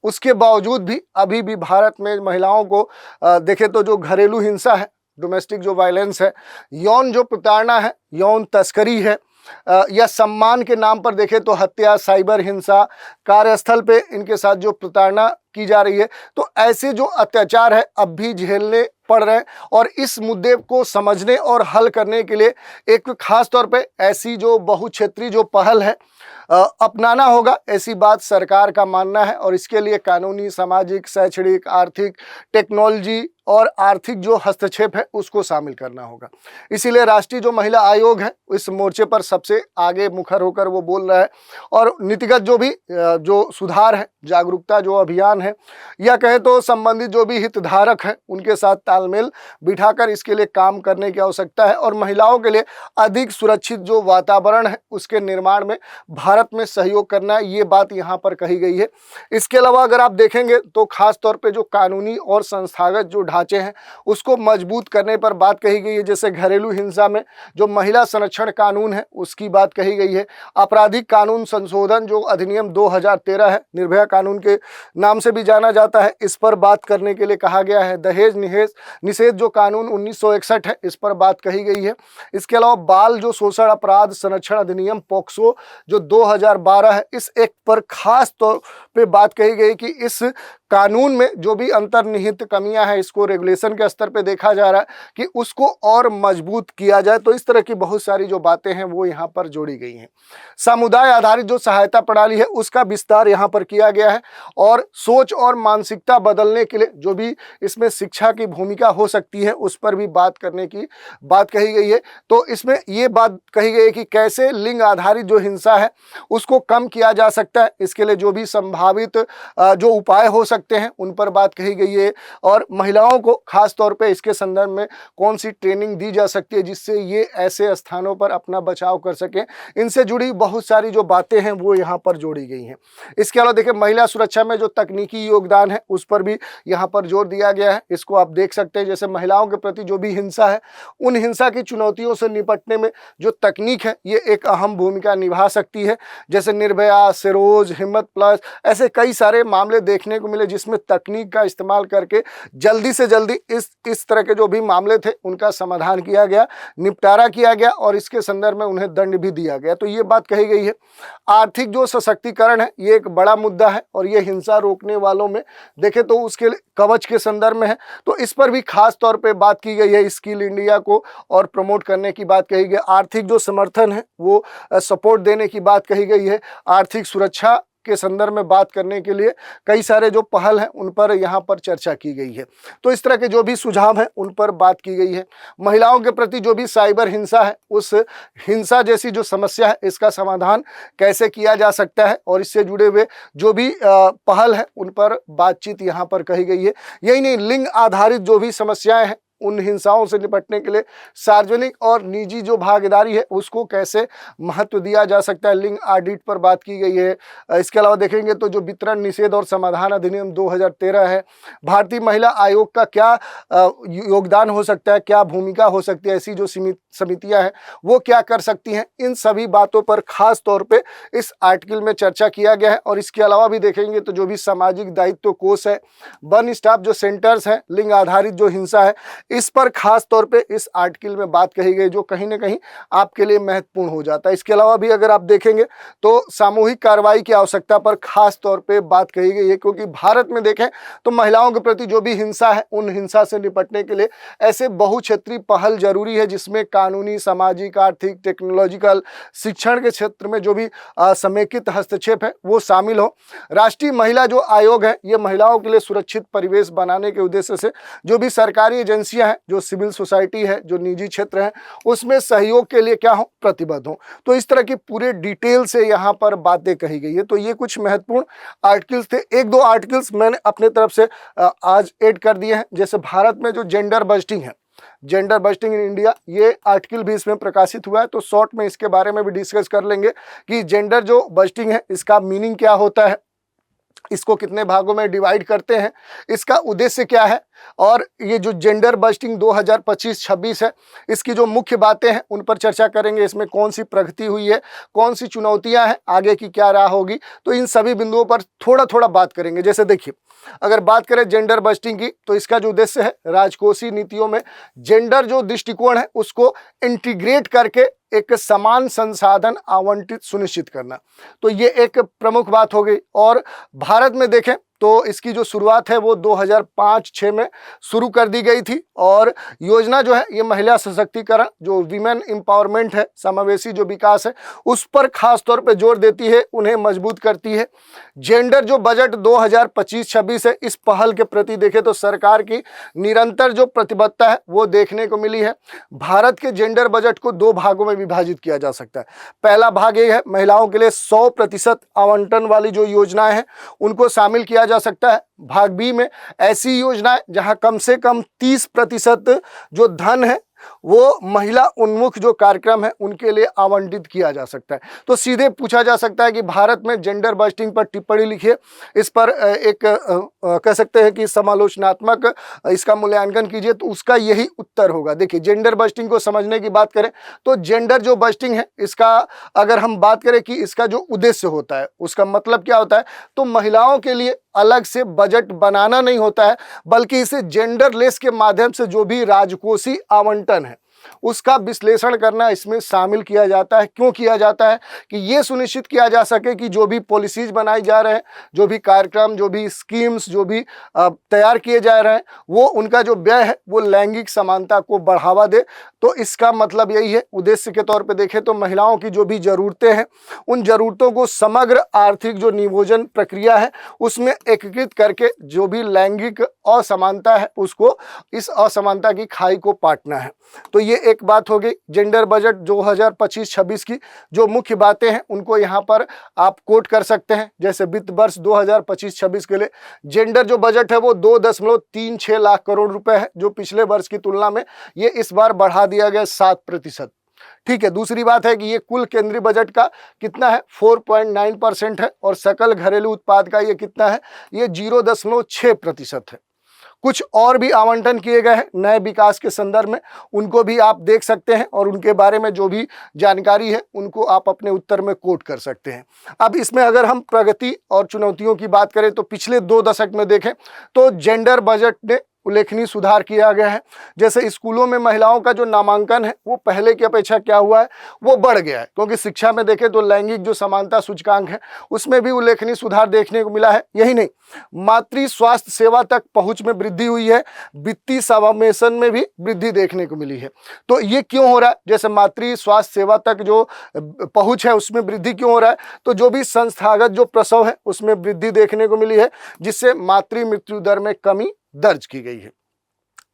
उसके बावजूद भी अभी भी भारत में महिलाओं को देखें तो जो घरेलू हिंसा है, डोमेस्टिक जो वायलेंस है, यौन जो प्रताड़ना है, यौन तस्करी है, या सम्मान के नाम पर देखें तो हत्या, साइबर हिंसा, कार्यस्थल पे इनके साथ जो प्रताड़ना की जा रही है, तो ऐसे जो अत्याचार है अब भी झेलने पड़ रहे हैं। और इस मुद्दे को समझने और हल करने के लिए एक खास तौर पे ऐसी जो बहुक्षेत्रीय जो पहल है अपनाना होगा, ऐसी बात सरकार का मानना है। और इसके लिए कानूनी, सामाजिक, शैक्षणिक, आर्थिक, टेक्नोलॉजी और आर्थिक जो हस्तक्षेप है उसको शामिल करना होगा। इसीलिए राष्ट्रीय जो महिला आयोग है इस मोर्चे पर सबसे आगे मुखर होकर वो बोल रहा है और नीतिगत जो भी जो सुधार है, जागरूकता जो अभियान है, या कहे तो संबंधित जो भी हितधारक हैं उनके साथ तालमेल बिठाकर इसके लिए काम करने की आवश्यकता है और महिलाओं के लिए अधिक सुरक्षित जो वातावरण है उसके निर्माण में भारत में सहयोग करना है, ये बात यहाँ पर कही गई है। इसके अलावा अगर आप देखेंगे तो खास तौर पे जो कानूनी और संस्थागत जो ढांचे हैं उसको मजबूत करने पर बात कही गई है। जैसे घरेलू हिंसा में जो महिला संरक्षण कानून है उसकी बात कही गई है। आपराधिक कानून संशोधन जो अधिनियम 2013 है, निर्भया कानून के नाम से भी जाना जाता है, इस पर बात करने के लिए कहा गया है। दहेज निषेध जो कानून 1961 है, इस पर बात कही गई है। इसके अलावा बाल जो शोषण अपराध संरक्षण अधिनियम पोक्सो जो 2012 है, इस एक्ट पर खास तौर पे बात कही गई कि इस कानून में जो भी अंतर्निहित कमियां हैं इसको रेगुलेशन के स्तर पे देखा जा रहा है कि उसको और मजबूत किया जाए। तो इस तरह की बहुत सारी जो बातें हैं वो यहाँ पर जोड़ी गई हैं। समुदाय आधारित जो सहायता प्रणाली है उसका विस्तार यहाँ पर किया गया है और सोच और मानसिकता बदलने के लिए जो भी इसमें शिक्षा की भूमिका हो सकती है उस पर भी बात करने की बात कही गई है। तो इसमें ये बात कही गई है कि कैसे लिंग आधारित जो हिंसा है उसको कम किया जा सकता है, इसके लिए जो भी संभावित जो उपाय हो सकते हैं उन पर बात कही गई है और महिलाओं को खास तौर पे इसके संदर्भ में कौन सी ट्रेनिंग दी जा सकती है जिससे ये ऐसे स्थानों पर अपना बचाव कर सकें। इनसे जुड़ी बहुत सारी जो बातें हैं वो यहाँ पर जोड़ी गई हैं। इसके अलावा देखिए महिला सुरक्षा में जो तकनीकी योगदान है उस पर भी यहाँ पर जोर दिया गया है। इसको आप देख सकते हैं, जैसे महिलाओं के प्रति जो भी हिंसा है उन हिंसा की चुनौतियों से निपटने में जो तकनीक है ये एक अहम भूमिका निभा सकती है। जैसे निर्भया, सिरोज, हिम्मत प्लस, ऐसे कई सारे मामले देखने को मिले जिसमें तकनीक का इस्तेमाल करके जल्दी से जल्दी इस तरह के जो भी मामले थे उनका समाधान किया गया, निपटारा किया गया और इसके संदर्भ में उन्हें दंड भी दिया गया। तो ये बात कही गई है। आर्थिक जो सशक्तिकरण है ये एक बड़ा मुद्दा है और ये हिंसा रोकने वालों में देखें तो उसके कवच के संदर्भ में है, तो इस पर भी खास तौर पे बात की गई है। स्किल इंडिया को और प्रमोट करने की बात कही गई। आर्थिक जो समर्थन है वो सपोर्ट देने की बात कही गई है। आर्थिक सुरक्षा के संदर्भ में बात करने के लिए कई सारे जो पहल हैं उन पर यहाँ पर चर्चा की गई है। तो इस तरह के जो भी सुझाव हैं उन पर बात की गई है। महिलाओं के प्रति जो भी साइबर हिंसा है उस हिंसा जैसी जो समस्या है इसका समाधान कैसे किया जा सकता है और इससे जुड़े हुए जो भी पहल है उन पर बातचीत यहाँ पर कही गई है। यही नहीं, लिंग आधारित जो भी समस्याएं हैं उन हिंसाओं से निपटने के लिए सार्वजनिक और निजी जो भागीदारी है उसको कैसे महत्व दिया जा सकता है, लिंग ऑडिट पर बात की गई है। इसके अलावा देखेंगे तो जो वितरण निषेध और समाधान अधिनियम 2013 है, भारतीय महिला आयोग का क्या योगदान हो सकता है, क्या भूमिका हो सकती है, ऐसी जो समितियां हैं वो क्या कर सकती हैं, इन सभी बातों पर खास तौर पे इस आर्टिकल में चर्चा किया गया है। और इसके अलावा भी देखेंगे तो जो भी सामाजिक दायित्व कोष है, वन स्टॉप जो सेंटर्स हैं, लिंग आधारित जो हिंसा है इस पर खास तौर पे इस आर्टिकल में बात कही गई जो कहीं ना कहीं आपके लिए महत्वपूर्ण हो जाता है। इसके अलावा भी अगर आप देखेंगे तो सामूहिक कार्रवाई की आवश्यकता पर खास तौर पे बात कही गई है, क्योंकि भारत में देखें तो महिलाओं के प्रति जो भी हिंसा है उन हिंसा से निपटने के लिए ऐसे बहुक्षेत्रीय पहल जरूरी है जिसमें कानूनी, सामाजिक, आर्थिक, टेक्नोलॉजिकल, शिक्षण के क्षेत्र में जो भी समेकित हस्तक्षेप है वो शामिल हो। राष्ट्रीय महिला जो आयोग है ये महिलाओं के लिए सुरक्षित परिवेश बनाने के उद्देश्य से जो भी सरकारी एजेंसियां हैं, जो सिविल सोसाइटी है, जो निजी क्षेत्र है, उसमें सहयोग के लिए क्या हो, प्रतिबद्ध हो। तो इस तरह की पूरे डिटेल से यहाँ पर बातें कही गई है। तो ये कुछ महत्वपूर्ण आर्टिकल्स थे। एक दो आर्टिकल्स मैंने अपने तरफ से आज ऐड कर दिए हैं। जैसे भारत में जो जेंडर बस्टिंग है, जेंडर बस्टिंग इन इंडिया, ये आर्टिकल भी इसमें प्रकाशित हुआ है। तो शॉर्ट में इसके बारे में भी डिस्कस कर लेंगे कि जेंडर जो बस्टिंग है इसका मीनिंग क्या होता है, इसको कितने भागों में डिवाइड करते हैं, इसका उद्देश्य क्या है, और ये जो जेंडर बस्टिंग 2025-26 है इसकी जो मुख्य बातें हैं उन पर चर्चा करेंगे। इसमें कौन सी प्रगति हुई है, कौन सी चुनौतियां हैं, आगे की क्या राह होगी, तो इन सभी बिंदुओं पर थोड़ा थोड़ा बात करेंगे। जैसे देखिए, अगर बात करें जेंडर बस्टिंग की तो इसका जो उद्देश्य है राजकोषीय नीतियों में जेंडर जो दृष्टिकोण है उसको इंटीग्रेट करके एक समान संसाधन आवंटित सुनिश्चित करना, तो ये एक प्रमुख बात हो गई। और भारत में देखें तो इसकी जो शुरुआत है वो 2005-6 में शुरू कर दी गई थी और योजना जो है ये महिला सशक्तिकरण, जो विमेन एम्पावरमेंट है, समावेशी जो विकास है, उस पर खास तौर पे जोर देती है, उन्हें मजबूत करती है। जेंडर जो बजट 2025-26 है, इस पहल के प्रति देखें तो सरकार की निरंतर जो प्रतिबद्धता है वो देखने को मिली है। भारत के जेंडर बजट को दो भागों में विभाजित किया जा सकता है। पहला भाग ये है महिलाओं के लिए 100% आवंटन वाली जो योजनाएं हैं उनको शामिल किया जा सकता है। भाग बी में ऐसी योजनाएं जहां कम से कम 30% जो धन है वो महिला उन्मुख जो कार्यक्रम है उनके लिए आवंटित किया जा सकता है। तो सीधे पूछा जा सकता है कि भारत में जेंडर बस्टिंग पर टिप्पणी लिखिए, इस पर एक कह सकते हैं कि समालोचनात्मक इसका मूल्यांकन कीजिए, तो उसका यही उत्तर होगा। देखिए, जेंडर बस्टिंग को समझने की बात करें तो जेंडर जो बस्टिंग है इसका अगर हम बात करें कि इसका जो उद्देश्य होता है उसका मतलब क्या होता है, तो महिलाओं के लिए अलग से बजट बनाना नहीं होता है, बल्कि इसे जेंडरलेस के माध्यम से जो भी राजकोषीय आवंटन है उसका विश्लेषण करना इसमें शामिल किया जाता है। क्यों किया जाता है? कि ये सुनिश्चित किया जा सके कि जो भी पॉलिसीज बनाई जा रहे हैं, जो भी कार्यक्रम, जो भी स्कीम्स जो भी तैयार किए जा रहे हैं, वो उनका जो व्यय है वो लैंगिक समानता को बढ़ावा दे। तो इसका मतलब यही है, उद्देश्य के तौर पे देखें तो महिलाओं की जो भी ज़रूरतें हैं उन ज़रूरतों को समग्र आर्थिक जो नियोजन प्रक्रिया है उसमें एकीकृत करके जो भी लैंगिक असमानता है उसको, इस असमानता की खाई को पाटना है। तो ये एक बात हो गई जेंडर बजट 2025-26 की। जो मुख्य बातें हैं उनको यहाँ पर आप कोट कर सकते हैं। जैसे वित्त वर्ष 2025-26 के लिए जेंडर जो बजट है वो 2.36 लाख करोड़ रुपए है, जो पिछले वर्ष की तुलना में ये इस बार बढ़ा दिया गया 7%। ठीक है। दूसरी बात है कि ये कुल केंद्रीय बजट का कितना है, 4.9% है, और सकल घरेलू उत्पाद का ये कितना है, ये 0.6% है। कुछ और भी आवंटन किए गए हैं नए विकास के संदर्भ में, उनको भी आप देख सकते हैं और उनके बारे में जो भी जानकारी है उनको आप अपने उत्तर में कोट कर सकते हैं। अब इसमें अगर हम प्रगति और चुनौतियों की बात करें तो पिछले 2 दशक में देखें तो जेंडर बजट ने उल्लेखनीय सुधार किया गया है। जैसे स्कूलों में महिलाओं का जो नामांकन है वो पहले की अपेक्षा क्या हुआ है, वो बढ़ गया है, क्योंकि शिक्षा में देखें तो लैंगिक जो समानता सूचकांक है उसमें भी उल्लेखनीय सुधार देखने को मिला है। यही नहीं, मातृ स्वास्थ्य सेवा तक पहुंच में वृद्धि हुई है, वित्तीय समावेशन में भी वृद्धि देखने को मिली है। तो ये क्यों हो रहा है? जैसे मातृ स्वास्थ्य सेवा तक जो पहुंच है उसमें वृद्धि क्यों हो रहा है, तो जो भी संस्थागत जो प्रसव है उसमें वृद्धि देखने को मिली है, जिससे मातृ मृत्यु दर में कमी दर्ज की गई है।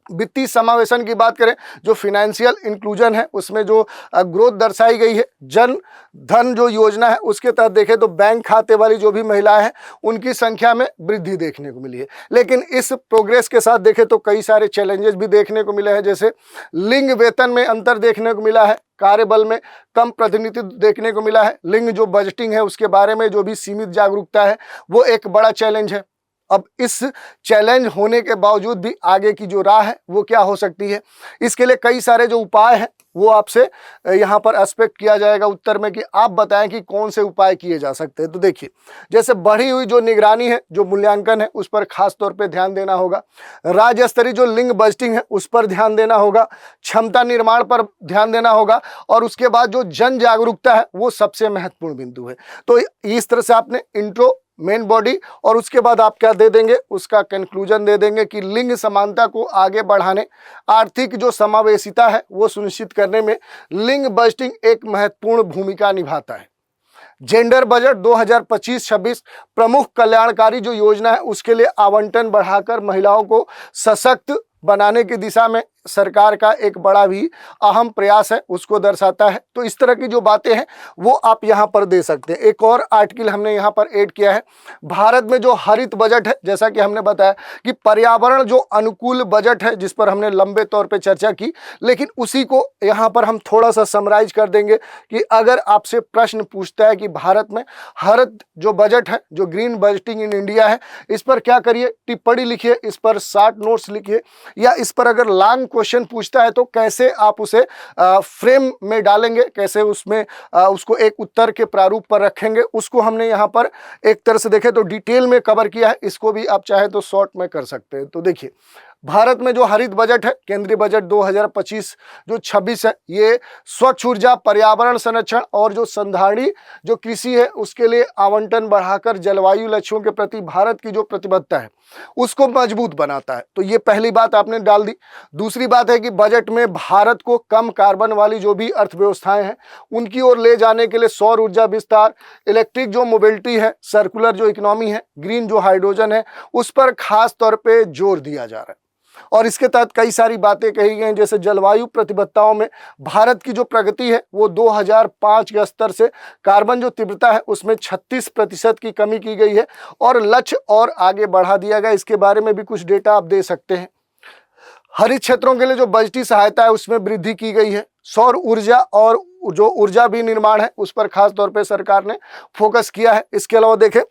वित्तीय समावेशन की बात करें, जो फाइनेंशियल इंक्लूजन है उसमें जो ग्रोथ दर्शाई गई है, जन धन जो योजना है उसके तहत देखें तो बैंक खाते वाली जो भी महिलाएं हैं उनकी संख्या में वृद्धि देखने को मिली है। लेकिन इस प्रोग्रेस के साथ देखें तो कई सारे चैलेंजेस भी देखने को मिले हैं। जैसे लिंग वेतन में अंतर देखने को मिला है, कार्यबल में कम प्रतिनिधित्व देखने को मिला है, लिंग जो बजटिंग है उसके बारे में जो भी सीमित जागरूकता है वो एक बड़ा चैलेंज है। अब इस चैलेंज होने के बावजूद भी आगे की जो राह है वो क्या हो सकती है, इसके लिए कई सारे जो उपाय हैं वो आपसे यहाँ पर एक्सपेक्ट किया जाएगा उत्तर में कि आप बताएं कि कौन से उपाय किए जा सकते हैं। तो देखिए, जैसे बढ़ी हुई जो निगरानी है, जो मूल्यांकन है, उस पर खास तौर पे ध्यान देना होगा। राज्य स्तरीय जो लिंग बजटिंग है उस पर ध्यान देना होगा, क्षमता निर्माण पर ध्यान देना होगा, और उसके बाद जो जन जागरूकता है वो सबसे महत्वपूर्ण बिंदु है। तो इस तरह से आपने इंट्रो, मेन बॉडी, और उसके बाद आप क्या दे देंगे, उसका कंक्लूजन दे देंगे कि लिंग समानता को आगे बढ़ाने, आर्थिक जो समावेशिता है वो सुनिश्चित करने में लिंग बजटिंग एक महत्वपूर्ण भूमिका निभाता है। जेंडर बजट 2025-26 प्रमुख कल्याणकारी जो योजना है उसके लिए आवंटन बढ़ाकर महिलाओं को सशक्त बनाने की दिशा में सरकार का एक बड़ा भी अहम प्रयास है, उसको दर्शाता है। तो इस तरह की जो बातें हैं वो आप यहाँ पर दे सकते हैं। एक और आर्टिकल हमने यहाँ पर ऐड किया है, भारत में जो हरित बजट है, जैसा कि हमने बताया कि पर्यावरण जो अनुकूल बजट है जिस पर हमने लंबे तौर पे चर्चा की, लेकिन उसी को यहाँ पर हम थोड़ा सा समराइज कर देंगे कि अगर आपसे प्रश्न पूछता है कि भारत में हरित जो बजट है, जो ग्रीन बजटिंग इन इंडिया है, इस पर क्या करिए, टिप्पणी लिखिए, इस पर 60 नोट्स लिखिए, या इस पर अगर लॉन्ग क्वेश्चन पूछता है तो कैसे आप उसे फ्रेम में डालेंगे, कैसे उसमें उसको एक उत्तर के प्रारूप पर रखेंगे, उसको हमने यहाँ पर एक तरह से देखें तो डिटेल में कवर किया है। इसको भी आप चाहे तो शॉर्ट में कर सकते हैं। तो देखिए, भारत में जो हरित बजट है, केंद्रीय बजट 2025 जो 26 है, ये स्वच्छ ऊर्जा, पर्यावरण संरक्षण और जो संधारणीय जो कृषि है उसके लिए आवंटन बढ़ाकर जलवायु लक्ष्यों के प्रति भारत की जो प्रतिबद्धता है उसको मजबूत बनाता है। तो ये पहली बात आपने डाल दी। दूसरी बात है कि बजट में भारत को कम कार्बन वाली जो भी अर्थव्यवस्थाएं हैं उनकी ओर ले जाने के लिए सौर ऊर्जा विस्तार, इलेक्ट्रिक जो मोबिलिटी है, सर्कुलर जो इकोनॉमी है, ग्रीन जो हाइड्रोजन है, उस पर खास तौर पे जोर दिया जा रहा है। और इसके तहत कई सारी बातें कही गई हैं, जैसे जलवायु प्रतिबद्धताओं में भारत की जो प्रगति है वो 2005 के स्तर से कार्बन जो तीव्रता है उसमें 36% की कमी की गई है, और लक्ष्य और आगे बढ़ा दिया गया। इसके बारे में भी कुछ डेटा आप दे सकते हैं। हरित क्षेत्रों के लिए जो बजटीय सहायता है उसमें वृद्धि की गई है। सौर ऊर्जा और जो ऊर्जा भी निर्माण है उस पर खास तौर पे सरकार ने फोकस किया है। इसके अलावा देखें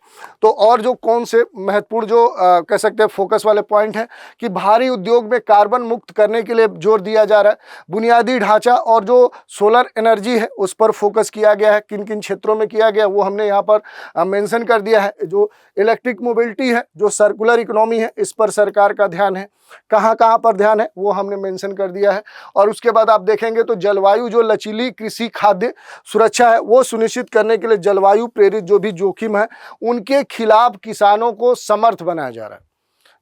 तो और जो कौन से महत्वपूर्ण जो कह सकते हैं फोकस वाले पॉइंट हैं कि भारी उद्योग में कार्बन मुक्त करने के लिए जोर दिया जा रहा है। बुनियादी ढांचा और जो सोलर एनर्जी है उस पर फोकस किया गया है। किन किन क्षेत्रों में किया गया वो हमने यहाँ पर मेंशन कर दिया है। जो इलेक्ट्रिक मोबिलिटी है, जो सर्कुलर इकोनॉमी है, इस पर सरकार का ध्यान है। कहाँ कहाँ पर ध्यान है वो हमने मेंशन कर दिया है। और उसके बाद आप देखेंगे तो जलवायु जो लचीली कृषि खाद्य सुरक्षा है वो सुनिश्चित करने के लिए जलवायु प्रेरित जो भी जोखिम है उनके खिलाफ किसानों को समर्थ बनाया जा रहा है।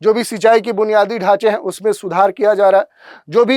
जो भी सिंचाई की बुनियादी ढांचे हैं उसमें सुधार किया जा रहा है। जो भी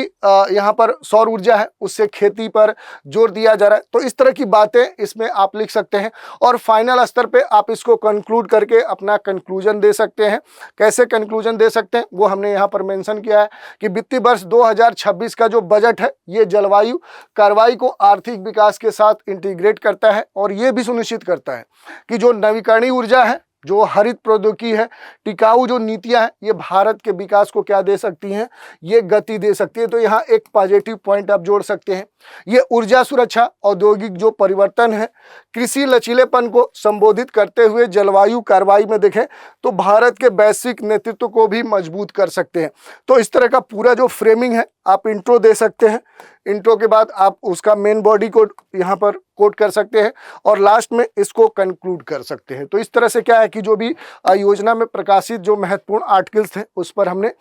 यहाँ पर सौर ऊर्जा है उससे खेती पर जोर दिया जा रहा है। तो इस तरह की बातें इसमें आप लिख सकते हैं और फाइनल स्तर पे आप इसको कंक्लूड करके अपना कंक्लूजन दे सकते हैं। कैसे कंक्लूजन दे सकते हैं वो हमने यहाँ पर मेंशन किया है कि वित्तीय वर्ष 2026 का जो बजट है ये जलवायु कार्रवाई को आर्थिक विकास के साथ इंटीग्रेट करता है और ये भी सुनिश्चित करता है कि जो नवीकरणीय ऊर्जा है, जो हरित प्रौद्योगिकी है, टिकाऊ जो नीतियां हैं, ये भारत के विकास को क्या दे सकती हैं, ये गति दे सकती है। तो यहाँ एक पॉजिटिव पॉइंट आप जोड़ सकते हैं। ये ऊर्जा सुरक्षा, औद्योगिक जो परिवर्तन है, कृषि लचीलेपन को संबोधित करते हुए जलवायु कार्रवाई में देखें तो भारत के वैश्विक नेतृत्व को भी मजबूत कर सकते हैं। तो इस तरह का पूरा जो फ्रेमिंग है आप इंट्रो दे सकते हैं। इंट्रो के बाद आप उसका मेन बॉडी को यहाँ पर कोट कर सकते हैं और लास्ट में इसको कंक्लूड कर सकते हैं। तो इस तरह से क्या है कि जो भी योजना में प्रकाशित जो महत्वपूर्ण आर्टिकल्स थे उस पर हमने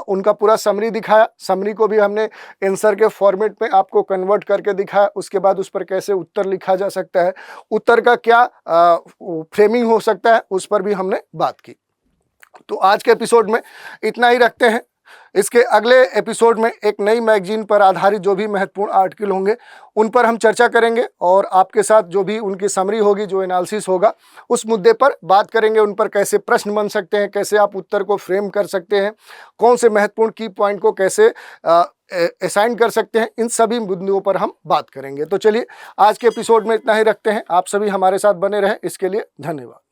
उनका पूरा समरी दिखाया। समरी को भी हमने आंसर के फॉर्मेट में आपको कन्वर्ट करके दिखाया। उसके बाद उस पर कैसे उत्तर लिखा जा सकता है, उत्तर का क्या फ्रेमिंग हो सकता है, उस पर भी हमने बात की। तो आज के एपिसोड में इतना ही रखते हैं। इसके अगले एपिसोड में एक नई मैगजीन पर आधारित जो भी महत्वपूर्ण आर्टिकल होंगे उन पर हम चर्चा करेंगे और आपके साथ जो भी उनकी समरी होगी, जो एनालिसिस होगा, उस मुद्दे पर बात करेंगे। उन पर कैसे प्रश्न बन सकते हैं, कैसे आप उत्तर को फ्रेम कर सकते हैं, कौन से महत्वपूर्ण की पॉइंट को कैसे असाइन कर सकते हैं, इन सभी मुद्दों पर हम बात करेंगे। तो चलिए आज के एपिसोड में इतना ही रखते हैं। आप सभी हमारे साथ बने रहें, इसके लिए धन्यवाद।